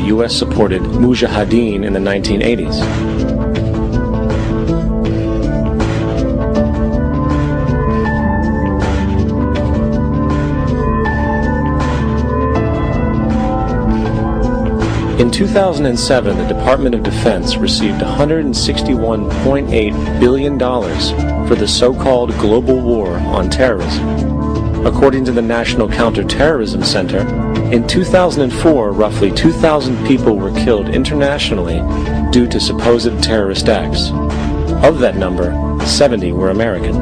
U.S.-supported Mujahideen in the 1980s. In 2007, the Department of Defense received $161.8 billion for the so-called global war on terrorism. According to the National Counterterrorism Center, in 2004, roughly 2,000 people were killed internationally due to supposed terrorist acts. Of that number, 70 were American.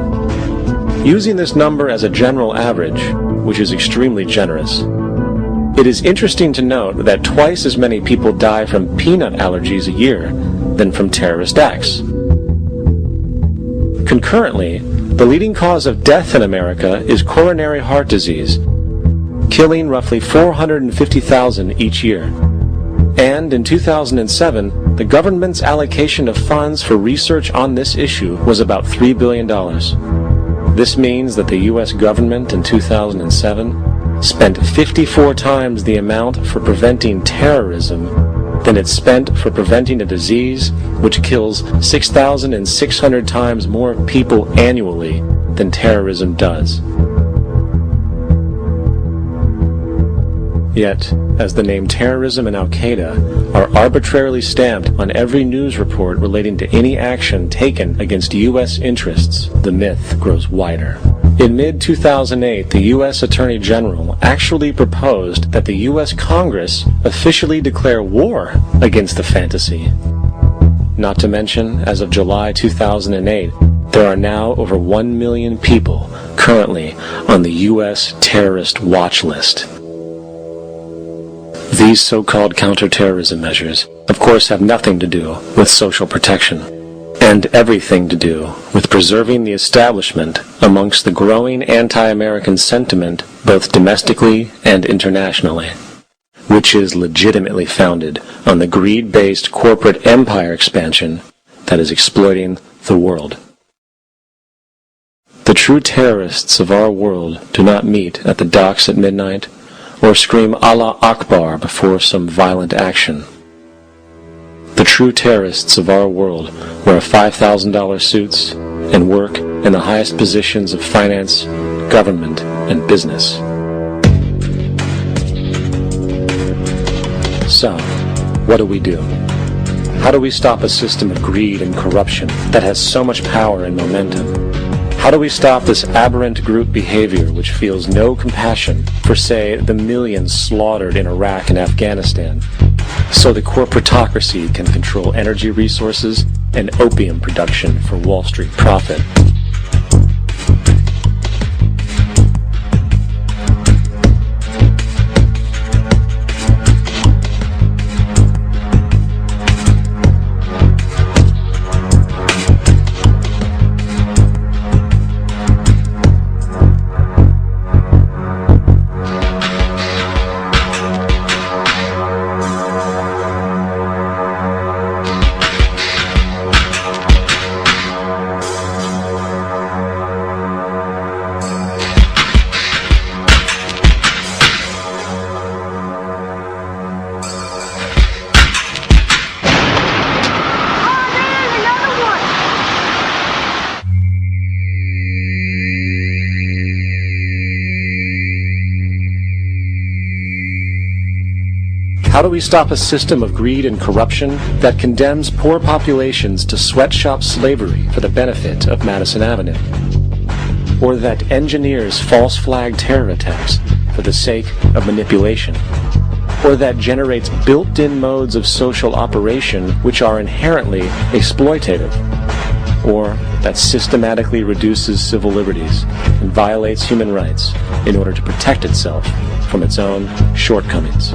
Using this number as a general average, which is extremely generous, it is interesting to note that twice as many people die from peanut allergies a year than from terrorist acts. Concurrently, the leading cause of death in America is coronary heart disease, killing roughly 450,000 each year. And in 2007, the government's allocation of funds for research on this issue was about $3 billion. This means that the U.S. government in 2007 spent 54 times the amount for preventing terrorism than it spent for preventing a disease which kills 6,600 times more people annually than terrorism does. Yet, as the name terrorism and Al-Qaeda are arbitrarily stamped on every news report relating to any action taken against U.S. interests, the myth grows wider. In mid-2008, the U.S. Attorney General actually proposed that the U.S. Congress officially declare war against the fantasy. Not to mention, as of July 2008, there are now over 1 million people currently on the U.S. terrorist watch list. These so-called counterterrorism measures, of course, have nothing to do with social protection, and everything to do with preserving the establishment amongst the growing anti-American sentiment both domestically and internationally, which is legitimately founded on the greed-based corporate empire expansion that is exploiting the world. The true terrorists of our world do not meet at the docks at midnight or scream Allah Akbar before some violent action. The true terrorists of our world wear $5,000 suits and work in the highest positions of finance, government, and business. So, what do we do? How do we stop a system of greed and corruption that has so much power and momentum? How do we stop this aberrant group behavior which feels no compassion for, say, the millions slaughtered in Iraq and Afghanistan, so the corporatocracy can control energy resources and opium production for Wall Street profit? How do we stop a system of greed and corruption that condemns poor populations to sweatshop slavery for the benefit of Madison Avenue? Or that engineers false flag terror attacks for the sake of manipulation? Or that generates built-in modes of social operation which are inherently exploitative? Or that systematically reduces civil liberties and violates human rights in order to protect itself from its own shortcomings?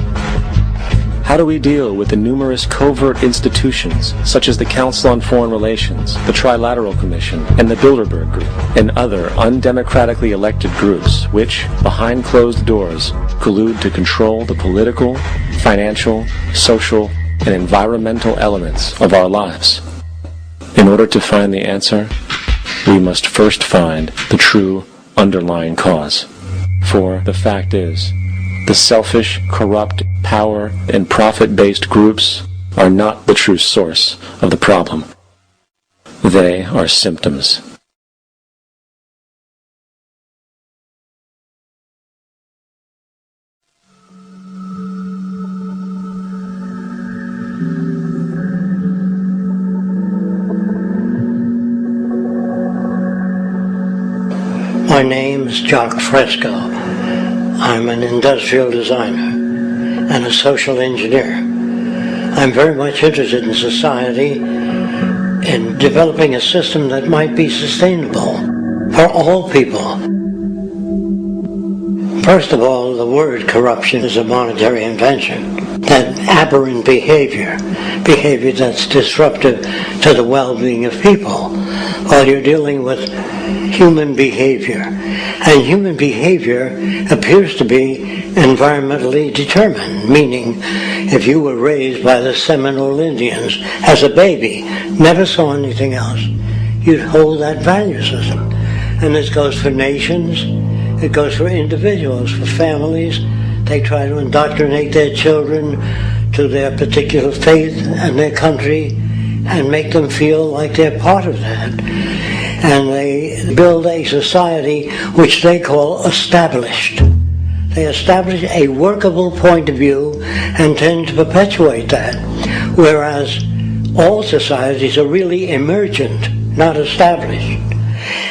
How do we deal with the numerous covert institutions, such as the Council on Foreign Relations, the Trilateral Commission, and the Bilderberg Group, and other undemocratically elected groups which, behind closed doors, collude to control the political, financial, social, and environmental elements of our lives? In order to find the answer, we must first find the true underlying cause. For the fact is, The selfish, corrupt, power, and profit-based groups are not the true source of the problem. They are symptoms. My name is Jock Fresco. I'm an industrial designer and a social engineer. I'm very much interested in society, in developing a system that might be sustainable for all people. First of all, the word corruption is a monetary invention. That aberrant behavior that's disruptive to the well-being of people, while you're dealing with human behavior. And human behavior appears to be environmentally determined, meaning if you were raised by the Seminole Indians as a baby, never saw anything else, you'd hold that value system. And this goes for nations, it goes for individuals, for families. They try to indoctrinate their children to their particular faith and their country and make them feel like they're part of that. And they build a society which they call established. They establish a workable point of view and tend to perpetuate that, whereas all societies are really emergent, not established.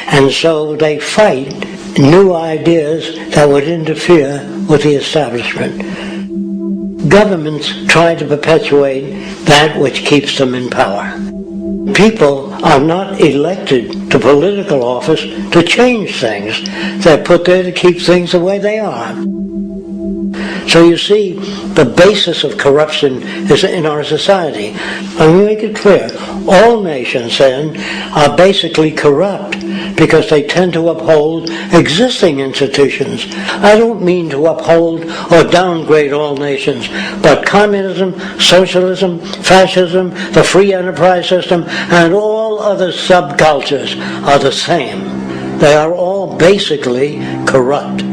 And so they fight new ideas that would interfere with the establishment. Governments try to perpetuate that which keeps them in power. People are not elected to political office to change things. They're put there to keep things the way they are. So you see, the basis of corruption is in our society. Let me make it clear. All nations then are basically corrupt because they tend to uphold existing institutions. I don't mean to uphold or downgrade all nations, but communism, socialism, fascism, the free enterprise system, and all other subcultures are the same. They are all basically corrupt.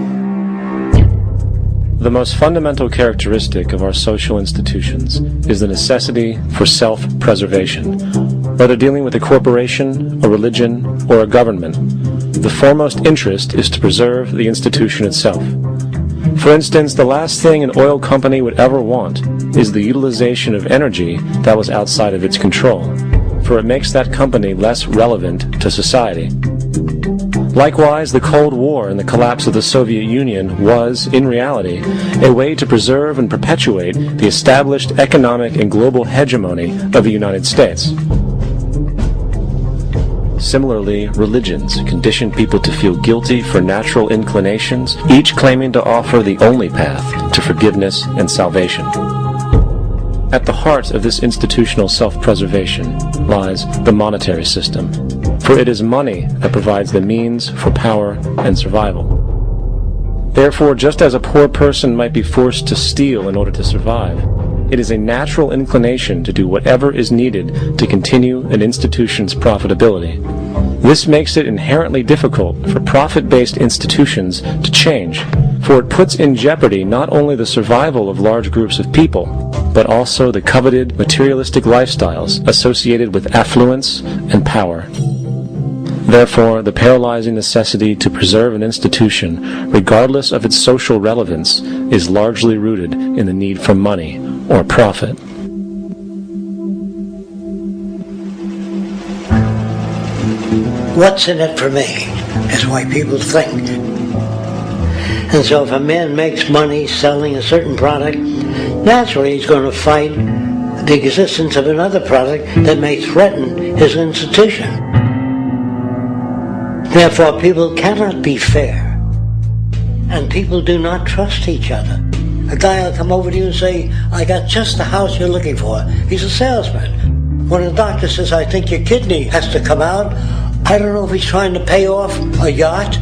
The most fundamental characteristic of our social institutions is the necessity for self-preservation. Whether dealing with a corporation, a religion, or a government, the foremost interest is to preserve the institution itself. For instance, the last thing an oil company would ever want is the utilization of energy that was outside of its control, for it makes that company less relevant to society. Likewise, the Cold War and the collapse of the Soviet Union was, in reality, a way to preserve and perpetuate the established economic and global hegemony of the United States. Similarly, religions condition people to feel guilty for natural inclinations, each claiming to offer the only path to forgiveness and salvation. At the heart of this institutional self-preservation lies the monetary system, for it is money that provides the means for power and survival. Therefore, just as a poor person might be forced to steal in order to survive, it is a natural inclination to do whatever is needed to continue an institution's profitability. This makes it inherently difficult for profit-based institutions to change, for it puts in jeopardy not only the survival of large groups of people, but also the coveted materialistic lifestyles associated with affluence and power. Therefore, the paralyzing necessity to preserve an institution, regardless of its social relevance, is largely rooted in the need for money or profit. What's in it for me is the way people think. And so if a man makes money selling a certain product, naturally he's going to fight the existence of another product that may threaten his institution. Therefore, people cannot be fair, and people do not trust each other. A guy will come over to you and say, I got just the house you're looking for. He's a salesman. When a doctor says, I think your kidney has to come out, I don't know if he's trying to pay off a yacht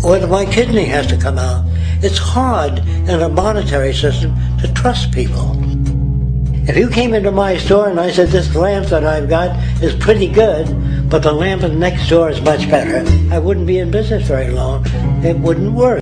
or whether my kidney has to come out. It's hard in a monetary system to trust people. If you came into my store and I said, this lamp that I've got is pretty good, but the lamp next door is much better, I wouldn't be in business very long. It wouldn't work.